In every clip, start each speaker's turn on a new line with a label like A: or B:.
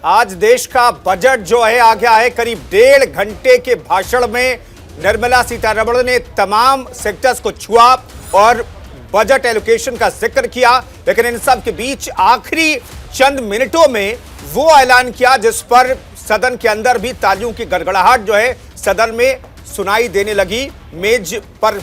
A: आज देश का बजट जो है आ गया है। करीब 1.5 घंटे के भाषण में निर्मला सीतारमण ने तमाम सेक्टर्स को छुआ और बजट एलोकेशन का जिक्र किया, लेकिन इन सब के बीच आखिरी चंद मिनटों में वो ऐलान किया जिस पर सदन के अंदर भी तालियों की गड़गड़ाहट जो है सदन में सुनाई देने लगी। मेज पर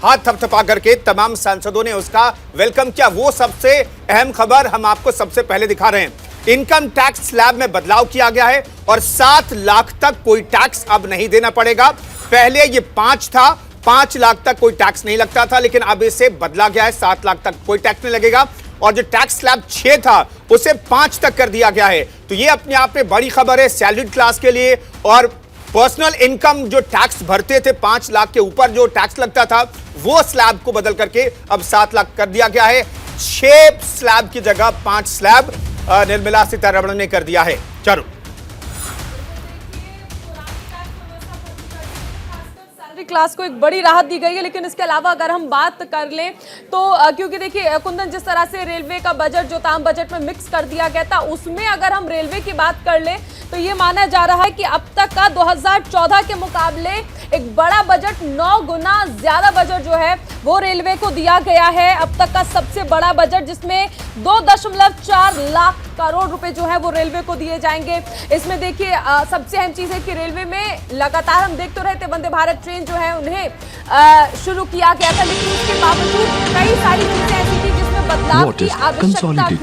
A: हाथ थपथपा करके तमाम सांसदों ने उसका वेलकम किया। वो सबसे अहम खबर हम आपको सबसे पहले दिखा रहे हैं। इनकम टैक्स स्लैब में बदलाव किया गया है और 7 लाख तक कोई टैक्स अब नहीं देना पड़ेगा। पहले ये 5 था, 5 लाख तक कोई टैक्स नहीं लगता था, लेकिन अब इसे बदला गया है, 7 लाख तक कोई टैक्स नहीं लगेगा। और जो टैक्स स्लैब 6 था उसे 5 तक कर दिया गया है। तो ये अपने आप में बड़ी खबर है सैलरीड क्लास के लिए। और पर्सनल इनकम जो टैक्स भरते थे, 5 लाख के ऊपर जो टैक्स लगता था, वो स्लैब को बदल करके अब 7 लाख कर दिया गया है। 6 स्लैब की जगह 5 स्लैब निर्मला सीतारमण ने कर दिया है। चलो
B: क्लास को एक बड़ी राहत दी गई है, लेकिन इसके अलावा अगर हम बात कर लें तो क्योंकि देखिए कुंदन, जिस तरह से रेलवे का बजट जो था बजट में मिक्स कर दिया गया था, उसमें अगर हम रेलवे की बात कर लें तो ये माना जा रहा है कि अब तक का 2014 के मुकाबले एक बड़ा बजट 9 गुना ज्यादा बजट जो है वो रेलवे को दिया गया है। अब तक का सबसे बड़ा बजट, जिसमें 2.4 लाख करोड़ रुपए जो है वो रेलवे को दिए जाएंगे। इसमें देखिए सबसे अहम चीज है कि रेलवे में लगातार हम देखते रहते वंदे भारत ट्रेन जो है उन्हें शुरू किया गया था, लेकिन उसके बावजूद कई सारी चीजें ऐसी थी जिसमें बदलाव की आवश्यकता थी।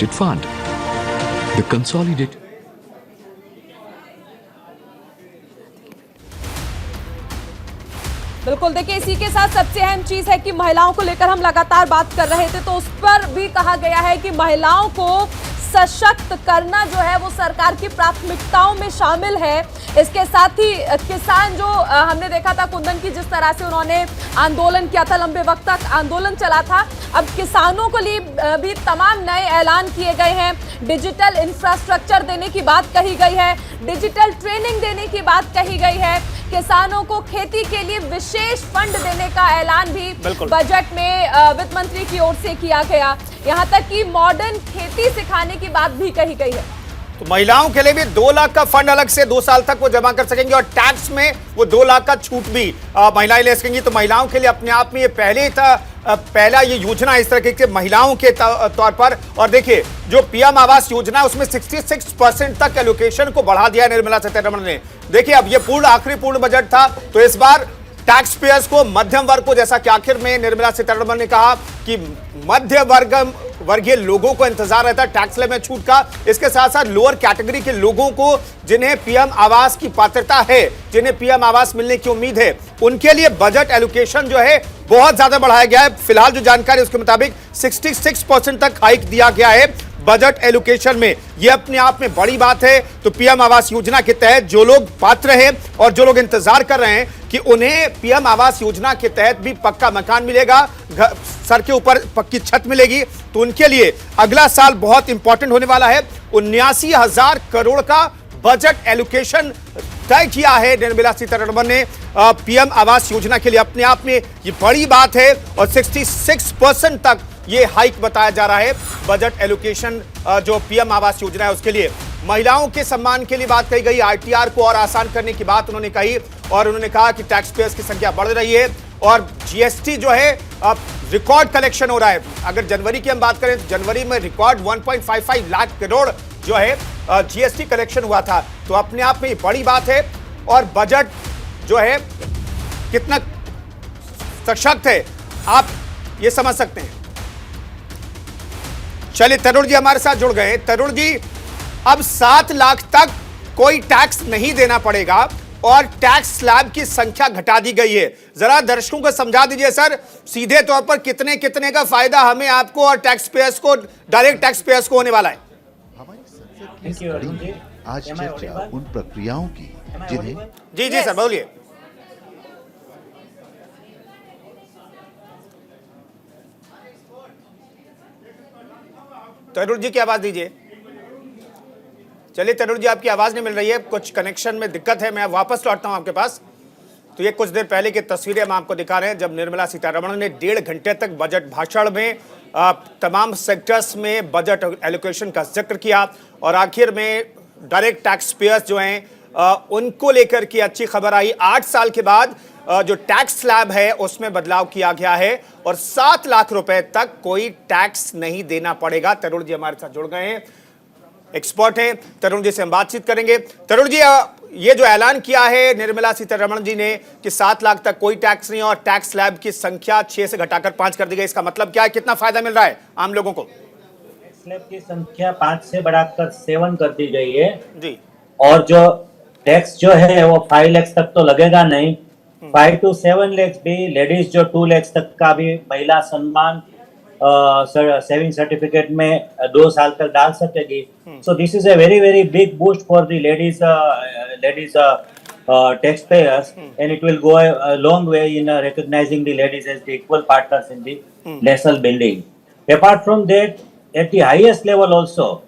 B: बिल्कुल, देखिए इसी के साथ सबसे अहम चीज है कि महिलाओं को लेकर हम लगातार बात कर रहे थे, तो उस पर भी कहा गया है कि महिलाओं को सशक्त करना जो है वो सरकार की प्राथमिकताओं में शामिल है। इसके साथ ही किसान जो हमने देखा था कुंदन की, जिस तरह से उन्होंने आंदोलन किया था, लंबे वक्त तक आंदोलन चला था, अब किसानों को लिए भी तमाम नए ऐलान किए गए हैं। डिजिटल इंफ्रास्ट्रक्चर देने की बात कही गई है, डिजिटल ट्रेनिंग देने की बात कही गई है, किसानों को खेती के लिए विशेष फंड देने का ऐलान भी बजट में वित्त मंत्री की ओर से किया गया। यहाँ तक कि मॉडर्न खेती सिखाने की बात भी कही गई है।
A: तो महिलाओं के लिए भी 2 लाख का फंड अलग से 2 साल तक वो जमा कर सकेंगे और टैक्स में वो 2 लाख का छूट भी महिलाएं ले सकेंगी। तो महिलाओं के लिए अपने आप में ये पहला ये योजना इस तरह के महिलाओं के तौर पर। और देखिए जो पीएम आवास योजना है उसमें 66% तक एलोकेशन को बढ़ा दिया निर्मला सीतारमण ने। देखिए अब ये आखिरी पूर्ण बजट था, तो इस बार टैक्स पेयर्स को, मध्यम वर्ग को, जैसा कि आखिर में निर्मला सीतारमण ने कहा कि मध्य वर्गीय लोगों को इंतजार रहता है टैक्स स्लैब में छूट का। इसके साथ साथ लोअर कैटेगरी के लोगों को, जिन्हें पीएम आवास की पात्रता है, जिन्हें पीएम आवास मिलने की उम्मीद है, उनके लिए बजट एलोकेशन जो है बहुत ज्यादा बढ़ाया गया है। फिलहाल जो जानकारी उसके मुताबिक 66% तक हाइक दिया गया है बजट एलोकेशन में। यह अपने आप में बड़ी बात है। तो पीएम आवास योजना के तहत जो लोग पात्र हैं और जो लोग इंतजार कर रहे हैं कि उन्हें पीएम आवास योजना के तहत भी पक्का मकान मिलेगा, सर के ऊपर पक्की छत मिलेगी, तो उनके लिए अगला साल बहुत इंपॉर्टेंट होने वाला है। 79,000 करोड़ का बजट एलोकेशन तय किया है निर्मला सीतारमण ने पीएम आवास योजना के लिए। अपने आप में ये बड़ी बात है और 66% तक ये हाइक बताया जा रहा है बजट एलोकेशन जो पीएम आवास योजना है उसके लिए। महिलाओं के सम्मान के लिए बात कही गई, आरटीआर को और आसान करने की बात उन्होंने कही और उन्होंने कहा कि टैक्स पेयर्स की संख्या बढ़ रही है और जीएसटी जो है अब रिकॉर्ड कलेक्शन हो रहा है। अगर जनवरी की हम बात करें तो जनवरी में रिकॉर्ड 1.55 लाख करोड़ जो है जीएसटी कलेक्शन हुआ था। तो अपने आप में ये बड़ी बात है और बजट जो है कितना सशक्त है आप ये समझ सकते हैं। चलिए तरुण जी हमारे साथ जुड़ गए। तरुण जी, अब 7 लाख तक कोई टैक्स नहीं देना पड़ेगा और टैक्स स्लैब की संख्या घटा दी गई है। जरा दर्शकों को समझा दीजिए सर, सीधे तौर पर कितने कितने का फायदा हमें, आपको और टैक्स पेयर्स को, डायरेक्ट टैक्स पेयर्स को होने वाला है।
C: आज चर्चा उन प्रक्रियाओं की जिन्हें
A: जी सर बोलिए। तरुण जी की आवाज दीजिए। चलिए तरुण जी, आपकी आवाज नहीं मिल रही है, कुछ कनेक्शन में दिक्कत है, मैं वापस लौटता हूं आपके पास। तो ये कुछ देर पहले की तस्वीरें हम आपको दिखा रहे हैं जब निर्मला सीतारमण ने 1.5 घंटे तक बजट भाषण में तमाम सेक्टर्स में बजट एलोकेशन का जिक्र किया और आखिर में डायरेक्ट टैक्स पेयर्स जो हैं उनको लेकर के अच्छी खबर आई। 8 साल के बाद जो टैक्स स्लैब है उसमें बदलाव किया गया है और 7 लाख रुपए तक कोई टैक्स नहीं देना पड़ेगा। तरुण जी हमारे साथ जुड़ गए हैं, एक्सपर्ट हैं, तरुण जी से हम बातचीत करेंगे। तरुण जी, ये जो ऐलान किया है निर्मला सीतारमण जी ने कि 7 लाख तक कोई टैक्स नहीं और टैक्स स्लैब की संख्या 6 से घटाकर 5 कर दी गई, इसका मतलब क्या है, कितना फायदा मिल रहा है आम लोगों को?
D: स्लैब की संख्या 5 से बढ़ाकर 7 कर दी गई है
A: जी।
D: और जो टैक्स जो है वो 5 लाख तक तो लगेगा नहीं, 5 to 7 लाख भी, लेडीज जो 2 लाख तक का भी महिला सम्मान सेविंग सर्टिफिकेट में 2 साल तक डाल सकेगी। So this is a very very big boost for the ladies tax payers and it will go a long way in recognizing the ladies as the equal partners in the national building. Apart from that, at the highest level also,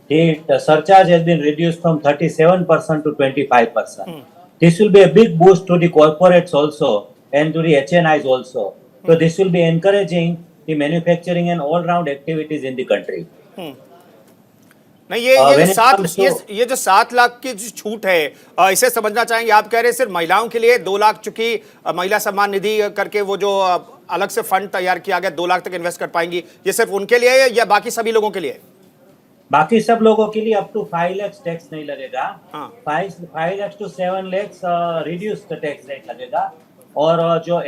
D: the surcharge has been reduced from 37% to 25%. This will be a big boost to the corporates also and to the HNIs also. So this will be encouraging the manufacturing and all-round activities in the country.
A: नहीं, ये जो 7 लाख की जो छूट है इसे समझना चाहेंगे। आप कह रहे हैं सिर्फ महिलाओं के लिए 2 लाख, चूंकि महिला सम्मान निधि करके वो जो अलग से फंड तैयार किया गया 2 लाख तक इन्वेस्ट कर पाएंगी, ये सिर्फ उनके लिए है या बाकी सभी लोगों के लिए?
D: बाकी सब लोगों के लिए अप टू 5 लाख टैक्स नहीं लगेगा। 5 lakh to 7 lakh reduced tax rate लगेगा और जो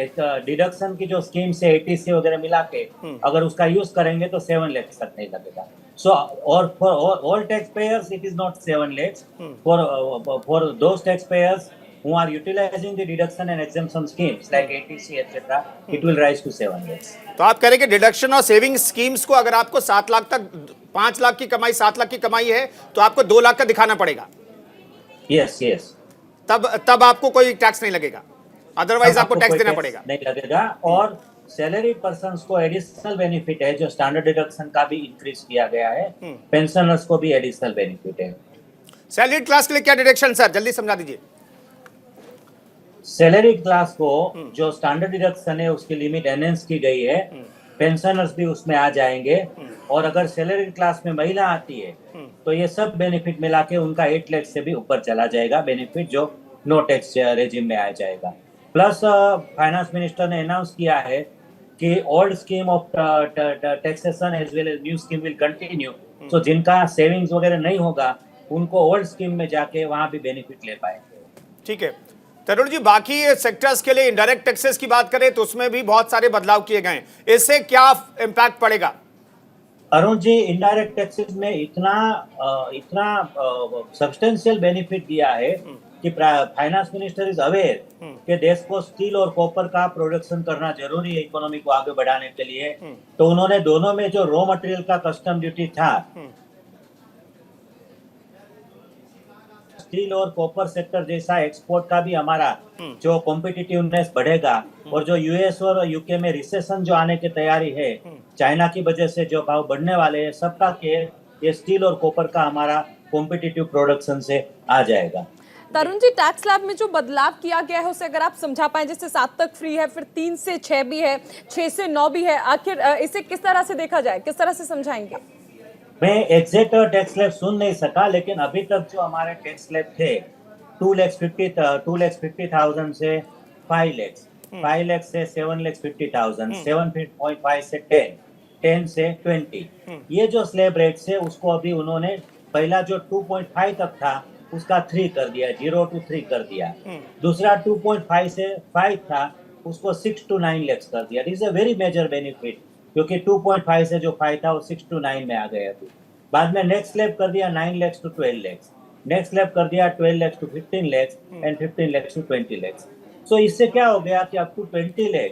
D: डिडक्शन की जो स्कीम से ATC वगैरह मिला के अगर उसका यूज करेंगे तो 7 लाख तक नहीं लगेगा। सो और for all tax payers it is not 7 lakhs. For those taxpayers who are utilizing the deduction and exemption schemes like ATC etc., it will rise to 7 lakhs.
A: तो आप कह रहे हैं कि डिडक्शन और सेविंग स्कीम्स को अगर आपको 7 लाख तक, 5 लाख की कमाई, 7 लाख की कमाई है तो आपको 2 लाख का दिखाना पड़ेगा।
D: यस
A: तब आपको कोई टैक्स नहीं लगेगा, अदरवाइज आपको टैक्स देना पड़ेगा।
D: नहीं लगेगा। और सैलरी पर्सन्स को एडिशनल बेनिफिट है, जो स्टैंडर्ड डिडक्शन का भी इंक्रीज किया गया है, पेंशनर्स को भी एडिशनल बेनिफिट है।
A: सैलरी क्लास के लिए क्या डिडक्शन सर, जल्दी समझा दीजिए।
D: सैलरी क्लास को जो स्टैंडर्ड डिडक्शन है उसकी लिमिट एनहेंस की गई है, पेंशनर्स भी उसमें आ जाएंगे और अगर सैलरी क्लास में महिला आती है तो ये सब बेनिफिट मिला के उनका 8 लाख से भी ऊपर चला जाएगा बेनिफिट, जो नो टैक्स रेजिम में आ जाएगा। प्लस फाइनेंस मिनिस्टर ने अनाउंस किया है कि old scheme of taxation as well as new scheme will continue. So जिनका सेविंग्स वगैरह नहीं होगा उनको ओल्ड स्कीम में जाके वहां भी बेनिफिट ले पाएंगे।
A: ठीक है तरुण जी, बाकी सेक्टर्स के लिए इनडायरेक्ट टैक्सेस की बात करें तो उसमें भी बहुत सारे बदलाव किए गए हैं, इससे क्या इम्पैक्ट पड़ेगा?
D: अरुण जी, इनडायरेक्ट टैक्सेस में इतना सब्सटेंशियल बेनिफिट दिया है कि फाइनेंस मिनिस्टर इज अवेयर कि देश को स्टील और कॉपर का प्रोडक्शन करना जरूरी है इकोनॉमी को आगे बढ़ाने के लिए। तो उन्होंने दोनों में जो रॉ मटेरियल का कस्टम ड्यूटी था, स्टील और कॉपर सेक्टर जैसा एक्सपोर्ट का भी हमारा जो कॉम्पिटिटिवनेस बढ़ेगा और जो यूएस और यूके में रिसेशन जो आने की तैयारी है, चाइना की वजह से जो भाव बढ़ने वाले हैं, सबका केयर ये स्टील और कॉपर का हमारा कॉम्पिटिटिव प्रोडक्शन से आ जाएगा।
B: तरुण जी, टैक्स स्लैब में जो बदलाव किया गया है उसे अगर आप समझा पाएं, जैसे 7 तक फ्री है, फिर 3 से 6 भी है, 6 से 9 भी है, आखिर इसे किस तरह से देखा जाए, किस तरह से समझाएंगे?
D: मैं एग्जैक्ट टैक्स स्लैब सुन नहीं सका, लेकिन अभी तक जो हमारे टैक्स स्लैब थे 2,50,000 से 5 लाख, 5 लाख से 7,50,000, 7.5 से 10 से 20, ये जो स्लैब रेट है उसको अभी उन्होंने पहला जो 2.5 तक था उसका 3 कर दिया, 0 to 3 कर दिया। दूसरा 2.5 से 5 था उसको 6 to 9 लाख कर दिया। This is a very major benefit, क्योंकि 2.5 से जो 5 था वो 6 to 9 में आ गया था। बाद में नेक्स्ट स्लैब कर दिया 9 lakh to 12 lakh, next slab कर दिया 12 lakh to 15 lakh and 15 lakh to 20 lakh. So इससे क्या हो गया कि अप टू 20 लाख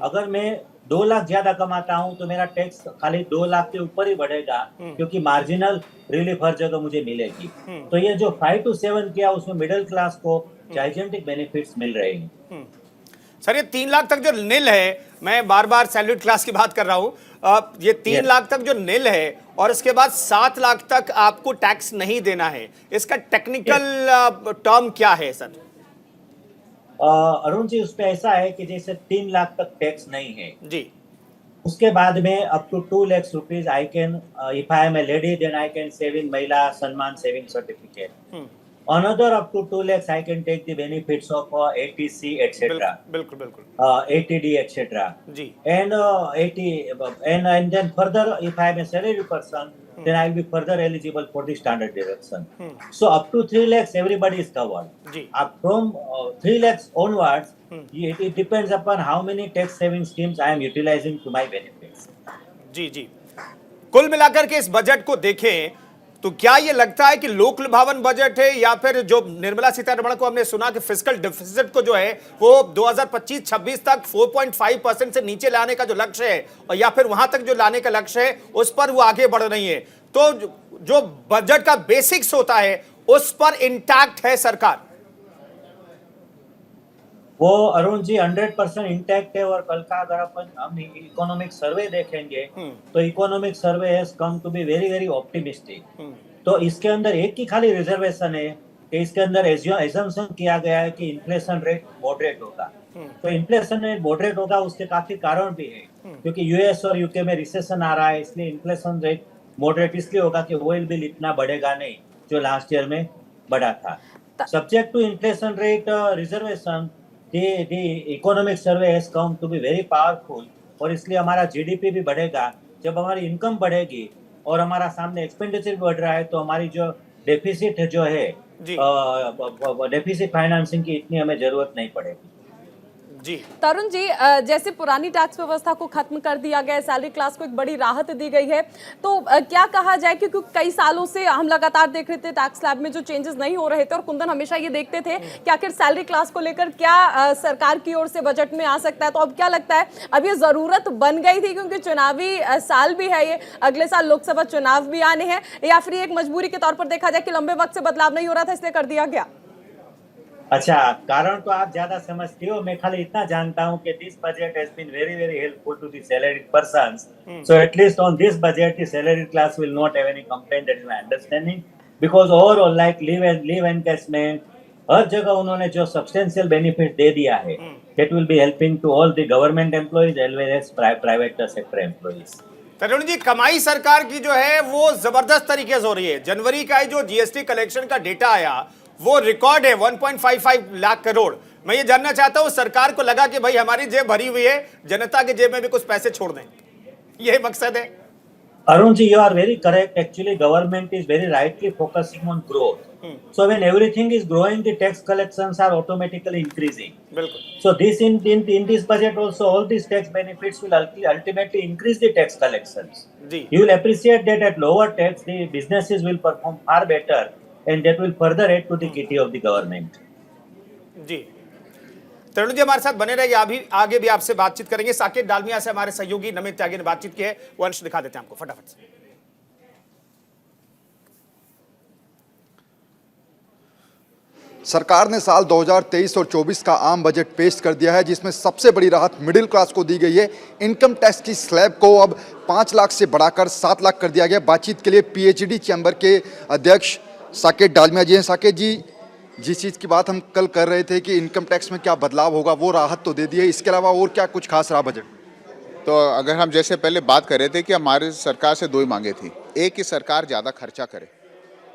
D: अगर मैं 2 लाख ज्यादा कमाता हूं तो मेरा टैक्स खाली 2 लाख के ऊपर ही बढ़ेगा, क्योंकि मार्जिनल रिलीफ हर जगह मुझे मिलेगी। तो ये जो 5 to 7 किया उसमें मिडिल क्लास को जाइजेंटिक बेनिफिट्स मिल रहे हैं।
A: सर, ये 3 लाख तक जो निल है, मैं बार बार सैल्यूट क्लास की बात कर रहा हूं, ये 3 लाख तक जो निल है और इसके बाद 7 लाख तक आपको टैक्स नहीं देना है, इसका टेक्निकल टर्म क्या है सर?
D: अरुण जी, उस पे ऐसा है कि जैसे 3 लाख तक टैक्स नहीं है
A: जी,
D: उसके बाद में up to 2 lakhs rupees I can, if I am a lady, then I can save in Mahila Sanman saving certificate. Another up to 2 lakhs I can take the benefits of ATC, etc.
A: बिल्कुल बिल्कुल
D: ATD, etc.
A: Ji
D: And and then further, if I am a salary person, then I will be further eligible for the standard deduction. So up to 3 lakhs, everybody is covered.
A: Ji
D: Up from 3 lakhs onwards, it depends upon how many tax saving schemes I am utilizing to my benefits.
A: जी जी कुल मिलाकर के इस budget को देखें तो क्या ये लगता है कि लोक लुभावन बजट है या फिर जो निर्मला सीतारमण को हमने सुना कि फिस्कल डिफिसिट को जो है वो 2025-26 तक 4.5% से नीचे लाने का जो लक्ष्य है और या फिर वहां तक जो लाने का लक्ष्य है उस पर वो आगे बढ़ रही है, तो जो बजट का बेसिक्स होता है उस पर इंटैक्ट है सरकार?
D: वो अरुण जी 100% इंटैक्ट है। और कल का अगर हम इकोनॉमिक सर्वे देखेंगे तो economic survey has come to be very very optimistic. तो इसके अंदर एक ही खाली रिजर्वेशन है कि इसके अंदर एजम्पशन किया गया है कि इन्फ्लेशन रेट मॉडरेट होगा। तो इन्फ्लेशन रेट मॉडरेट होगा, उसके काफी कारण भी है क्योंकि यूएस और यूके में रिसेशन आ रहा है, इसलिए इन्फ्लेशन रेट मॉडरेट इसलिए होगा कि ऑयल बिल इतना बढ़ेगा नहीं जो लास्ट ईयर में बढ़ा था। Subject to inflation rate reservation, the economic survey has come to be very powerful और इसलिए हमारा जीडीपी भी बढ़ेगा। जब हमारी इनकम बढ़ेगी और हमारा सामने एक्सपेंडिचर भी बढ़ रहा है तो हमारी जो डेफिसिट है जो है डेफिसिट फाइनेंसिंग की इतनी हमें जरूरत नहीं पड़ेगी।
A: जी
B: तरुण जी, जैसे पुरानी टैक्स व्यवस्था को खत्म कर दिया गया है, सैलरी क्लास को एक बड़ी राहत दी गई है, तो क्या कहा जाए कि क्योंकि कई सालों से हम लगातार देख रहे थे टैक्स स्लैब में जो चेंजेस नहीं हो रहे थे और कुंदन हमेशा ये देखते थे कि आखिर सैलरी क्लास को लेकर क्या सरकार की ओर से बजट में आ सकता है, तो अब क्या लगता है अब ये जरूरत बन गई थी क्योंकि चुनावी साल भी है, ये अगले साल लोकसभा चुनाव भी आने हैं, या फिर एक मजबूरी के तौर पर देखा जाए कि लंबे वक्त से बदलाव नहीं हो रहा था इसलिए कर दिया गया?
D: अच्छा, कारण तो आप ज्यादा समझती हो, मैं खाली इतना जानता हूं कि this budget has been very very helpful to the salaried persons, so at least on this budget the salaried class will not have any complaint, that is my understanding, because overall like leave encashment हर जगह उन्होंने जो substantial benefit दे दिया है, that will be helping to all the government employees as well as private sector employees.
A: Tarun ji, कमाई सरकार की जो है वो जबरदस्त तरीके से हो रही है। जनवरी का जो जीएसटी कलेक्शन का डेटा आया वो रिकॉर्ड है 1.55 लाख करोड़। मैं ये जानना चाहता हूं सरकार को लगा कि भाई हमारी जेब भरी हुई है, जनता की जेब में भी कुछ पैसे छोड़ दें, यही मकसद है?
D: Arun ji, you are very correct. Actually, government is very rightly focusing on growth. So when everything is growing, the tax collections are automatically increasing.
A: बिल्कुल।
D: So this in this budget also, all these tax benefits will ultimately increase the tax collections.
A: Ji.
D: You will appreciate that at lower tax, the businesses will perform far better, and that will further add to the kitty of the government.
A: जी, तरुण जी हमारे साथ बने रहिए, अभी आगे भी आपसे बातचीत करेंगे। साकेत डालमिया से हमारे सहयोगी नमित त्यागी ने बातचीत की है, वो अंश दिखा देते हैं आपको फटाफट से।
E: सरकार ने साल 2023 और 24 का आम बजट पेश कर दिया है, जिसमें सबसे बड़ी राहत मिडिल क्लास को दी गई है। इनकम टैक्स की स्लैब को अब 5 लाख से बढ़ाकर 7 लाख कर दिया गया। बातचीत के लिए पीएचडी चैम्बर के अध्यक्ष साकेत डालमिया जी हैं। साकेत जी, जिस चीज़ की बात हम कल कर रहे थे कि इनकम टैक्स में क्या बदलाव होगा, वो राहत तो दे दी है, इसके अलावा और क्या कुछ खास रहा बजट?
F: तो अगर हम जैसे पहले बात कर रहे थे कि हमारी सरकार से 2 ही मांगे थी, एक कि सरकार ज़्यादा खर्चा करे,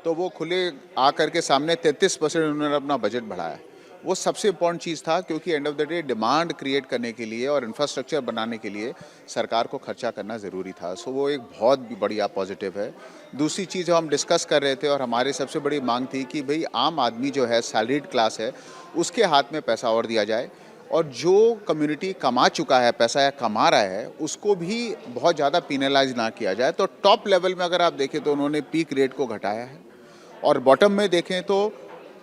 F: तो वो खुले आ करके सामने 33% उन्होंने अपना बजट बढ़ाया। वो सबसे इम्पॉर्टेंट चीज़ था क्योंकि end of the day demand create करने के लिए और इंफ्रास्ट्रक्चर बनाने के लिए सरकार को खर्चा करना ज़रूरी था। सो वो एक बहुत बढ़िया पॉजिटिव है। दूसरी चीज़ हम डिस्कस कर रहे थे और हमारी सबसे बड़ी मांग थी कि भाई आम आदमी जो है, सैलरीड क्लास है, उसके हाथ में पैसा और दिया जाए, और जो कम्युनिटी कमा चुका है पैसा या कमा रहा है उसको भी बहुत ज़्यादा पीनलाइज ना किया जाए। तो टॉप लेवल में अगर आप देखें तो उन्होंने पीक रेट को घटाया है, और बॉटम में देखें तो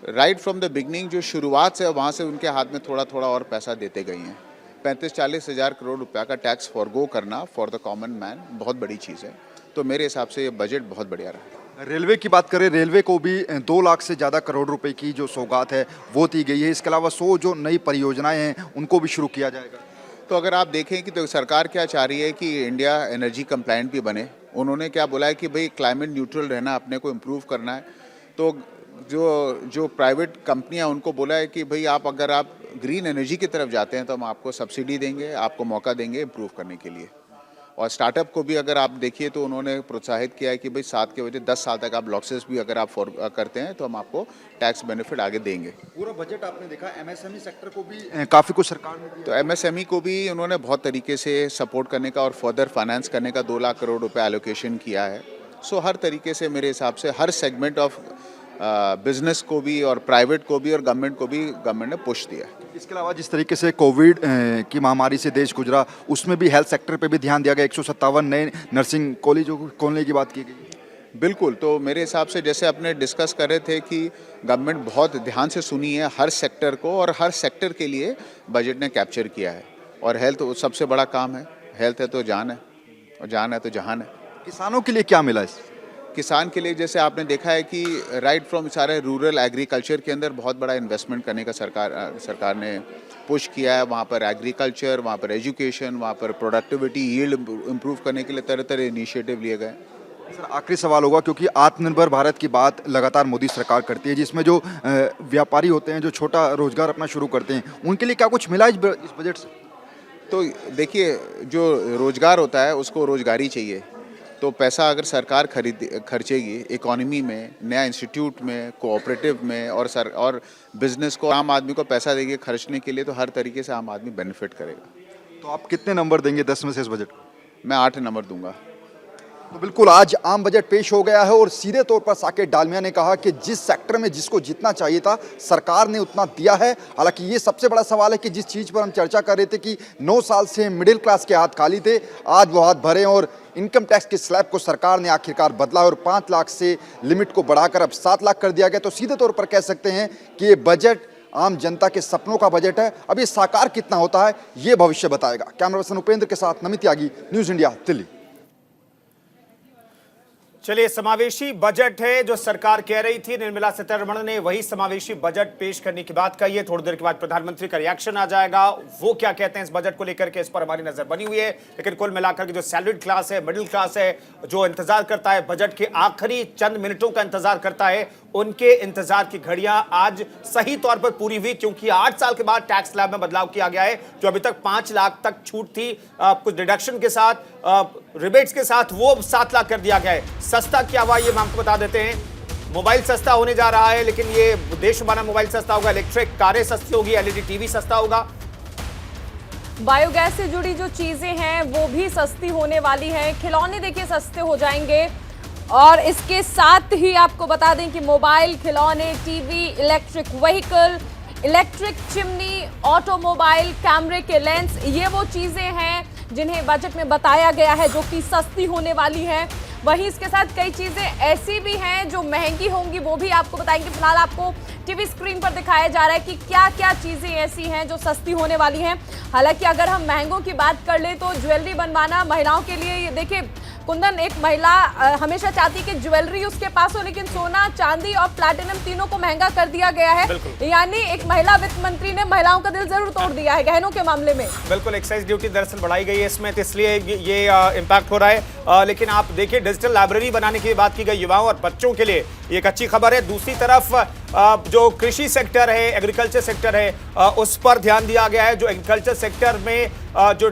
F: राइट फ्रॉम द बिगनिंग जो शुरुआत से वहाँ से उनके हाथ में थोड़ा थोड़ा और पैसा देते गई हैं। 35-40 हज़ार करोड़ रुपया का टैक्स फॉरगो करना फॉर द कॉमन मैन बहुत बड़ी चीज़ है। तो मेरे हिसाब से ये बजट बहुत बढ़िया रहा।
E: रेलवे की बात करें, रेलवे को भी 2 लाख से ज़्यादा करोड़ रुपए की जो सौगात है वो दी गई है। इसके अलावा 100 जो नई परियोजनाएं हैं उनको भी शुरू किया जाएगा।
F: तो अगर आप देखें कि तो सरकार क्या चाह रही है कि इंडिया एनर्जी कंप्लायंट भी बने। उन्होंने क्या बोला है कि भाई क्लाइमेट न्यूट्रल रहना, अपने को इम्प्रूव करना है। तो जो प्राइवेट कंपनियां उनको बोला है कि भाई अगर आप ग्रीन एनर्जी की तरफ जाते हैं तो हम आपको सब्सिडी देंगे, आपको मौका देंगे इम्प्रूव करने के लिए। और स्टार्टअप को भी अगर आप देखिए तो उन्होंने प्रोत्साहित किया है कि भाई 7 के वजह 10 साल तक आप लॉसेस भी अगर आप करते हैं तो हम आपको टैक्स बेनिफिट आगे देंगे।
E: पूरा बजट आपने देखा, एमएसएमई सेक्टर को भी काफ़ी कुछ सरकार ने दिया।
F: तो एमएसएमई को भी उन्होंने बहुत तरीके से सपोर्ट करने का और फर्दर फाइनेंस करने का 2 लाख करोड़ रुपए एलोकेशन किया है। सो हर तरीके से मेरे हिसाब से हर सेगमेंट ऑफ बिजनेस को भी और प्राइवेट को भी और गवर्नमेंट को भी गवर्नमेंट ने पुश दिया है।
E: इसके अलावा जिस तरीके से कोविड की महामारी से देश गुजरा, उसमें भी हेल्थ सेक्टर पे भी ध्यान दिया गया। 157 नए नर्सिंग कॉलेजों को खोलने की बात की गई।
F: बिल्कुल, तो मेरे हिसाब से जैसे अपने डिस्कस कर रहे थे कि गवर्नमेंट बहुत ध्यान से सुनी है हर सेक्टर को और हर सेक्टर के लिए बजट ने कैप्चर किया है। और हेल्थ सबसे बड़ा काम है, हेल्थ है तो जान है और जान है तो जहान है।
E: किसानों के लिए क्या मिला इस?
F: किसान के लिए जैसे आपने देखा है कि राइट फ्रॉम सारे रूरल एग्रीकल्चर के अंदर बहुत बड़ा इन्वेस्टमेंट करने का सरकार ने पुश किया है। वहाँ पर एग्रीकल्चर, वहाँ पर एजुकेशन, वहाँ पर प्रोडक्टिविटी, यील्ड इम्प्रूव करने के लिए तरह तरह इनिशिएटिव लिए गए।
E: सर आखिरी सवाल होगा, क्योंकि आत्मनिर्भर भारत की बात लगातार मोदी सरकार करती है, जिसमें जो व्यापारी होते हैं, जो छोटा रोजगार अपना शुरू करते हैं, उनके लिए क्या कुछ मिला इस बजट से?
F: तो देखिए, जो रोजगार होता है उसको रोजगारी चाहिए। तो पैसा अगर सरकार खर्चेगी इकोनॉमी में, नया इंस्टीट्यूट में, कोऑपरेटिव में और बिजनेस को, आम आदमी को पैसा देगी खर्चने के लिए, तो हर तरीके से आम आदमी बेनिफिट करेगा।
E: तो आप कितने नंबर देंगे 10 में से इस बजट को?
F: मैं 8 नंबर दूंगा।
E: तो बिल्कुल आज आम बजट पेश हो गया है और सीधे तौर पर साकेत डालमिया ने कहा कि जिस सेक्टर में जिसको जितना चाहिए था सरकार ने उतना दिया है। हालांकि ये सबसे बड़ा सवाल है कि जिस चीज़ पर हम चर्चा कर रहे थे कि 9 साल से मिडिल क्लास के हाथ खाली थे, आज वो हाथ भरे और इनकम टैक्स के स्लैब को सरकार ने आखिरकार बदला और 5 लाख से लिमिट को बढ़ाकर अब 7 लाख कर दिया गया। तो सीधे तौर पर कह सकते हैं कि ये बजट आम जनता के सपनों का बजट है। अब ये साकार कितना होता है ये भविष्य बताएगा। कैमरा पर्सन उपेंद्र के साथ नमित त्यागी, न्यूज़ इंडिया, दिल्ली।
A: चलिए, समावेशी बजट है जो सरकार कह रही थी। निर्मला सीतारमण ने वही समावेशी बजट पेश करने की बात कही है। थोड़ी देर के बाद प्रधानमंत्री का रिएक्शन आ जाएगा, वो क्या कहते हैं इस बजट को लेकर के, इस पर हमारी नजर बनी हुई है। लेकिन कुल मिलाकर के जो सैलरीड क्लास है, मिडिल क्लास है, जो इंतजार करता है, बजट के आखिरी चंद मिनटों का इंतजार करता है, उनके इंतजार की घड़ियां आज सही तौर पर पूरी हुई, क्योंकि 8 साल के बाद टैक्स स्लैब में बदलाव किया गया है। जो अभी तक 5 लाख तक छूट थी, कुछ डिडक्शन के साथ, रिबेट्स के साथ, वो 7 लाख कर दिया गया है। सस्ता क्या हुआ ये हम आपको बता देते हैं। मोबाइल सस्ता होने जा रहा है, लेकिन ये देश बना मोबाइल सस्ता होगा, इलेक्ट्रिक कारें सस्ती होगी, एलईडी टीवी सस्ता होगा,
B: बायोगैस से जुड़ी जो चीजें हैं वो भी सस्ती होने वाली हैं। खिलौने देखिए सस्ते हो जाएंगे और इसके साथ ही आपको बता दें कि मोबाइल, खिलौने, TV, electric vehicle, electric chimney, automobile, कैमरे के लेंस, ये वो चीजें हैं जिन्हें बजट में बताया गया है जो कि सस्ती होने वाली हैं। वहीं इसके साथ कई चीजें ऐसी भी हैं जो महंगी होंगी, वो भी आपको बताएंगे। फिलहाल आपको टीवी स्क्रीन पर दिखाया जा रहा है कि क्या क्या चीजें ऐसी हैं जो सस्ती होने वाली हैं। हालांकि अगर हम महंगों की बात कर ले तो ज्वेलरी बनवाना महिलाओं के लिए, ये देखिए कुंदन, एक महिला हमेशा चाहती है कि ज्वेलरी उसके पास हो, लेकिन सोना, चांदी और प्लैटिनम तीनों को महंगा कर दिया गया है। यानी एक महिला वित्त मंत्री ने महिलाओं का दिल जरूर तोड़ दिया है गहनों के मामले में।
A: बिल्कुल, एक्साइज ड्यूटी दरअसल बढ़ाई गई है इसमें, तो इसलिए ये इम्पैक्ट हो रहा है। लेकिन आप देखिए, डिजिटल लाइब्रेरी बनाने की बात की गई युवाओं और बच्चों के लिए, ये एक अच्छी खबर है। दूसरी तरफ जो कृषि सेक्टर है, एग्रीकल्चर सेक्टर है, उस पर ध्यान दिया गया है। जो एग्रीकल्चर सेक्टर में जो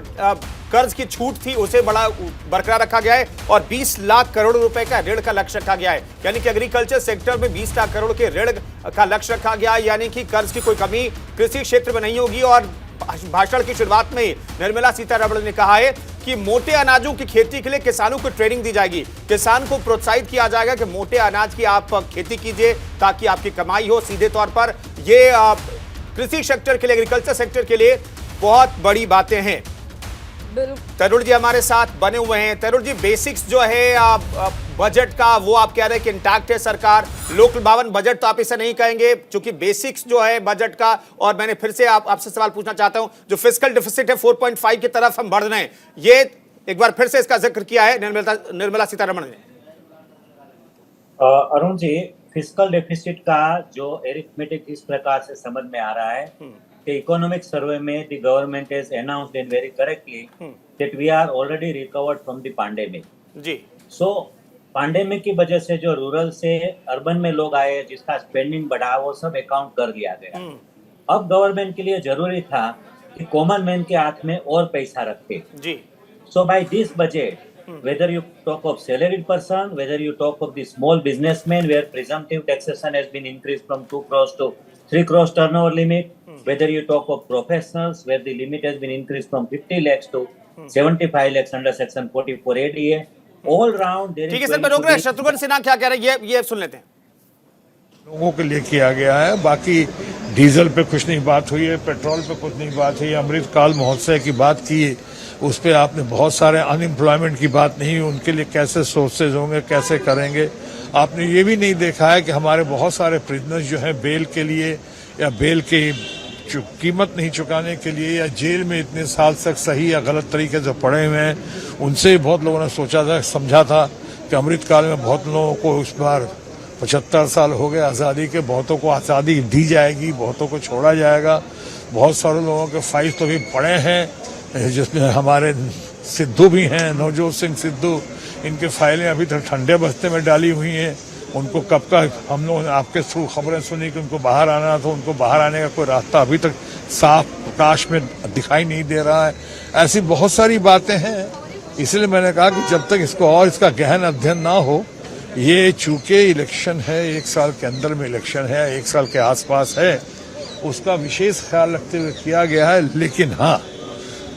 A: कर्ज की छूट थी उसे बड़ा बरकरार रखा गया है और 20 लाख करोड़ रुपए का ऋण का लक्ष्य रखा गया है। यानी कि एग्रीकल्चर सेक्टर में 20 लाख करोड़ के ऋण का लक्ष्य रखा गया है, यानी कि कर्ज की कोई कमी कृषि क्षेत्र में नहीं होगी। और भाषण की शुरुआत में निर्मला सीतारमण ने कहा है कि मोटे अनाजों की खेती के लिए किसानों को ट्रेनिंग दी जाएगी। किसान को प्रोत्साहित किया जाएगा कि मोटे अनाज की आप खेती कीजिए ताकि आपकी कमाई हो। सीधे तौर पर ये कृषि सेक्टर के लिए, एग्रीकल्चर सेक्टर के लिए बहुत बड़ी बातें हैं। तरुण जी हमारे साथ बने हुए हैं। तरुण जी, बेसिक्स जो है बजट का, वो आप कह रहे हैं कि इंटैक्ट है सरकार। लोक लुभावन बजट तो आप इसे नहीं कहेंगे, क्योंकि बेसिक्स जो है बजट का, और मैंने फिर से आपसे सवाल पूछना चाहता हूं, जो फिस्कल डिफिसिट है 4.5 की तरफ हम बढ़ रहे हैं, ये एक बार फिर से इसका जिक्र किया है निर्मला सीतारमण ने।
D: अरुण जी, फिस्कल डेफिसिट का जो एरिथमेटिक इस प्रकार से समझ में आ रहा है कि इकोनॉमिक सर्वे में the government has announced in very correctly that we are already recovered from the pandemic.
A: जी,
D: सो पैंडेमिक की वजह से जो रूरल से अर्बन में लोग आए, जिसका स्पेंडिंग बढ़ा, वो सब अकाउंट कर लिया गया। अब गवर्नमेंट के लिए जरूरी था कि कॉमन मैन के हाथ में और पैसा रखे।
A: जी,
D: So by this budget, whether you talk of salaried person, whether you talk of the small businessman where presumptive taxation has been increased from 2 crores to 3 crores turnover limit, whether you talk of professionals where the limit has been increased from 50 lakhs to 75 lakhs under section 44 ADA, all round there is
A: ठीक है sir, मैं
D: going
A: रोक
D: to
A: रहे हैं।
D: be-
A: Shatrughan Sinha क्या कह रहे हैं, ये सुन लेते हैं।
G: लोगों के लिए किया गया है। बाकी डीजल पे कुछ नहीं बात हुई है, पेट्रोल पे कुछ नहीं बात हुई है, अमृतकाल महोत्सव की बात की, उस पे आपने बहुत सारे अनएम्प्लॉयमेंट की बात नहीं, उनके लिए कैसे सोर्सेज होंगे, कैसे करेंगे। आपने ये भी नहीं देखा है कि हमारे बहुत सारे प्रिजनर्स जो हैं बेल के लिए या बेल की कीमत नहीं चुकाने के लिए या जेल में इतने साल तक सही या गलत तरीके से पड़े हुए हैं, उनसे बहुत लोगों ने सोचा था, समझा था कि अमृतकाल में बहुत लोगों को इस बार 75 साल हो गए आज़ादी के, बहुतों को आज़ादी दी जाएगी, बहुतों को छोड़ा जाएगा। बहुत सारे लोगों के फाइल तो भी पड़े हैं, जिसमें हमारे सिद्धू भी हैं, नवजोत सिंह सिद्धू, इनके फाइलें अभी तक ठंडे बस्ते में डाली हुई हैं। उनको कब का हम लोगों ने आपके थ्रू खबरें सुनी कि उनको बाहर आना था, उनको बाहर आने का कोई रास्ता अभी तक साफ प्रकाश में दिखाई नहीं दे रहा है। ऐसी बहुत सारी बातें हैं, इसलिए मैंने कहा कि जब तक इसको और इसका गहन अध्ययन ना हो, ये चूंकि इलेक्शन है, 1 साल के अंदर में इलेक्शन है, 1 साल के आसपास है, उसका विशेष ख्याल रखते हुए किया गया है। लेकिन हाँ,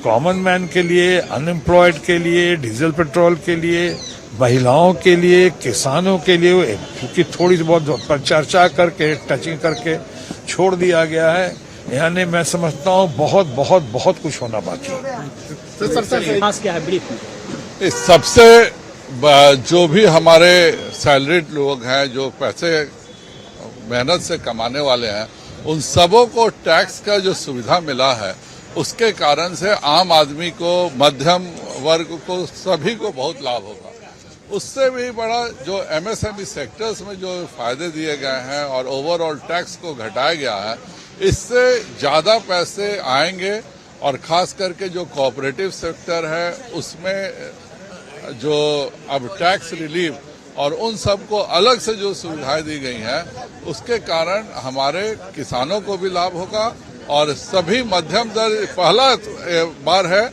G: कॉमन मैन के लिए, अनएम्प्लॉयड के लिए, डीजल पेट्रोल के लिए, महिलाओं के लिए, किसानों के लिए, क्योंकि थोड़ी बहुत पर चर्चा करके, टचिंग करके छोड़ दिया गया है। यानी मैं समझता हूँ बहुत बहुत बहुत कुछ होना बाकी है।
H: इस सबसे जो भी हमारे सैलरीड लोग हैं, जो पैसे मेहनत से कमाने वाले हैं, उन सबों को टैक्स का जो सुविधा मिला है, उसके कारण से आम आदमी को, मध्यम वर्ग को, सभी को बहुत लाभ होगा। उससे भी बड़ा जो एमएसएमई सेक्टर्स में जो फायदे दिए गए हैं और ओवरऑल टैक्स को घटाया गया है, इससे ज्यादा पैसे आएंगे। और खास करके जो कोऑपरेटिव सेक्टर है, उसमें जो अब टैक्स रिलीफ और उन सबको अलग से जो सुविधाएं दी गई हैं, उसके कारण हमारे किसानों को भी लाभ होगा और सभी मध्यम दर पहला बार है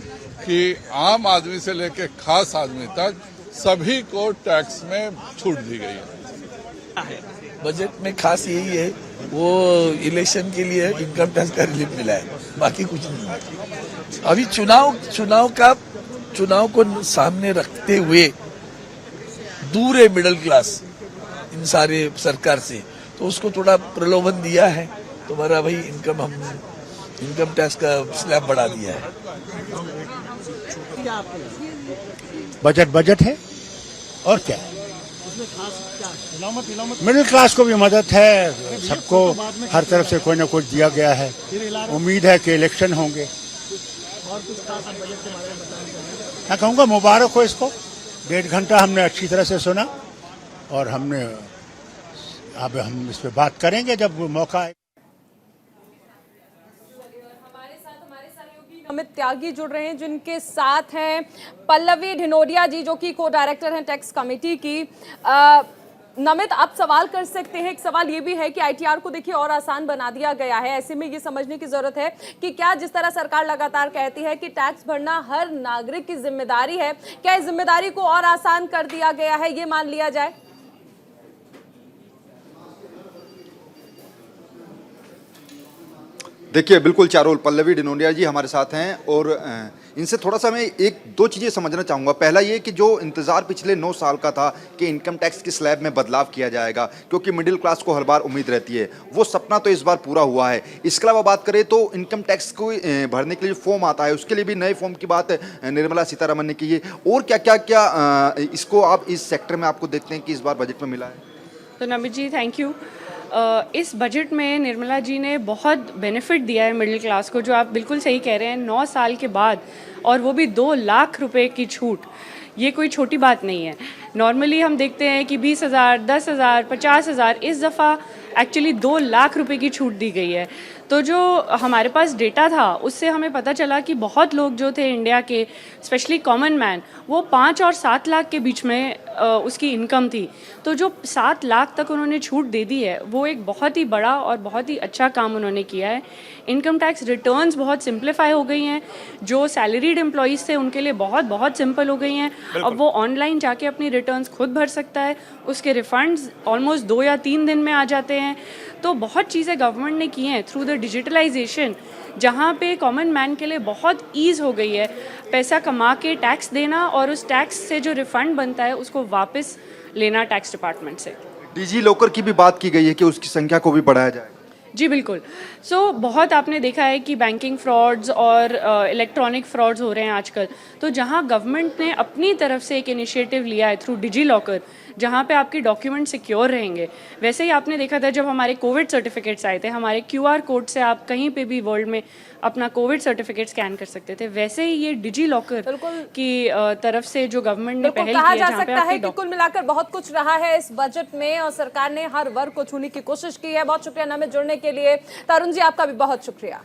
H: कि आम आदमी से लेकर खास आदमी तक सभी को टैक्स में छूट दी गई है।
I: बजट में खास यही है, वो इलेक्शन के लिए इनकम टैक्स का रिलीफ मिला है, बाकी कुछ नहीं है। अभी चुनाव को सामने रखते हुए दूर है मिडिल क्लास इन सारे सरकार से, तो उसको थोड़ा प्रलोभन दिया है। तो हमारा भाई इनकम टैक्स का स्लैब बढ़ा दिया है।
J: बजट है और क्या, मिडिल क्लास को भी मदद है, सबको हर तरफ से कोई ना कुछ दिया गया है। उम्मीद है कि इलेक्शन होंगे। मैं कहूँगा मुबारक हो इसको। 1.5 घंटा हमने अच्छी तरह से सुना और अब हम इस पे बात करेंगे जब मौका आए।
B: अमित त्यागी जुड़ रहे हैं, जिनके साथ हैं पल्लवी ढिंडोरिया जी, जो कि को डायरेक्टर हैं टैक्स कमेटी की। नमित, आप सवाल कर सकते हैं। एक सवाल ये भी है कि आईटीआर को देखिए और आसान बना दिया गया है। ऐसे में ये समझने की जरूरत है कि क्या जिस तरह सरकार लगातार कहती है कि टैक्स भरना हर नागरिक की जिम्मेदारी है, क्या इस जिम्मेदारी को और आसान कर दिया गया है, ये मान लिया जाए?
E: देखिए, बिल्कुल चारोल पल्लवी ढिंडोरिया जी हमारे साथ हैं और इनसे थोड़ा सा मैं 1-2 चीज़ें समझना चाहूँगा। पहला ये कि जो इंतज़ार पिछले 9 साल का था कि इनकम टैक्स की स्लैब में बदलाव किया जाएगा, क्योंकि मिडिल क्लास को हर बार उम्मीद रहती है, वो सपना तो इस बार पूरा हुआ है। इसके अलावा बात करें तो इनकम टैक्स को भरने के लिए फॉर्म आता है, उसके लिए भी नए फॉर्म की बात निर्मला सीतारमन ने की है। और क्या इसको आप इस सेक्टर में आपको देखते हैं कि इस बार बजट में मिला है?
K: तो नमित जी, थैंक यू। इस बजट में निर्मला जी ने बहुत बेनिफिट दिया है मिडिल क्लास को, जो आप बिल्कुल सही कह रहे हैं। 9 साल के बाद, और वो भी 2 लाख रुपए की छूट, ये कोई छोटी बात नहीं है। नॉर्मली हम देखते हैं कि 20,000, 10,000, 50,000, इस दफ़ा एक्चुअली 2 लाख रुपए की छूट दी गई है। तो जो हमारे पास डेटा था उससे हमें पता चला कि बहुत लोग जो थे इंडिया के, स्पेशली कॉमन मैन, वो 5 और 7 लाख के बीच में उसकी इनकम थी। तो जो 7 लाख तक उन्होंने छूट दे दी है वो एक बहुत ही बड़ा और बहुत ही अच्छा काम उन्होंने किया है। इनकम टैक्स रिटर्न्स बहुत सिंप्लीफाई हो गई हैं, जो सैलरीड एम्प्लॉयज़ थे उनके लिए बहुत बहुत सिंपल हो गई हैं। अब वो ऑनलाइन जाके अपनी रिटर्न्स खुद भर सकता है, उसके रिफंड्स ऑलमोस्ट 2 या 3 दिन में आ जाते हैं। तो बहुत चीज़ें गवर्नमेंट ने की हैं थ्रू द डिजिटलाइजेशन, जहाँ पे कॉमन मैन के लिए बहुत ईज़ हो गई है पैसा कमा के टैक्स देना और उस टैक्स से जो रिफंड बनता है उसको वापस लेना टैक्स डिपार्टमेंट से।
E: डीजी लॉकर की भी बात की गई है कि उसकी संख्या को भी बढ़ाया जाए।
K: जी बिल्कुल। बहुत आपने देखा है कि बैंकिंग फ्रॉड्स और इलेक्ट्रॉनिक फ्रॉड्स हो रहे हैं आजकल। तो जहां गवर्नमेंट ने अपनी तरफ से एक इनिशिएटिव लिया है थ्रू डिजी लॉकर, जहां पे आपके डॉक्यूमेंट सिक्योर रहेंगे, वैसे ही आपने देखा था जब हमारे कोविड सर्टिफिकेट्स आए थे, हमारे QR कोड से आप कहीं पे भी वर्ल्ड में अपना कोविड सर्टिफिकेट स्कैन कर सकते थे, वैसे ही ये डिजी लॉकर की तरफ से जो गवर्नमेंट ने पहल की
B: कहा
K: है,
B: जा
K: जहाँ पे
B: सकता है
K: आपके
B: कि कुल मिलाकर बहुत कुछ रहा है इस बजट में और सरकार ने हर वर्ग को छूने की कोशिश की है। बहुत शुक्रिया हमें जुड़ने के लिए। तरुण जी, आपका भी बहुत शुक्रिया।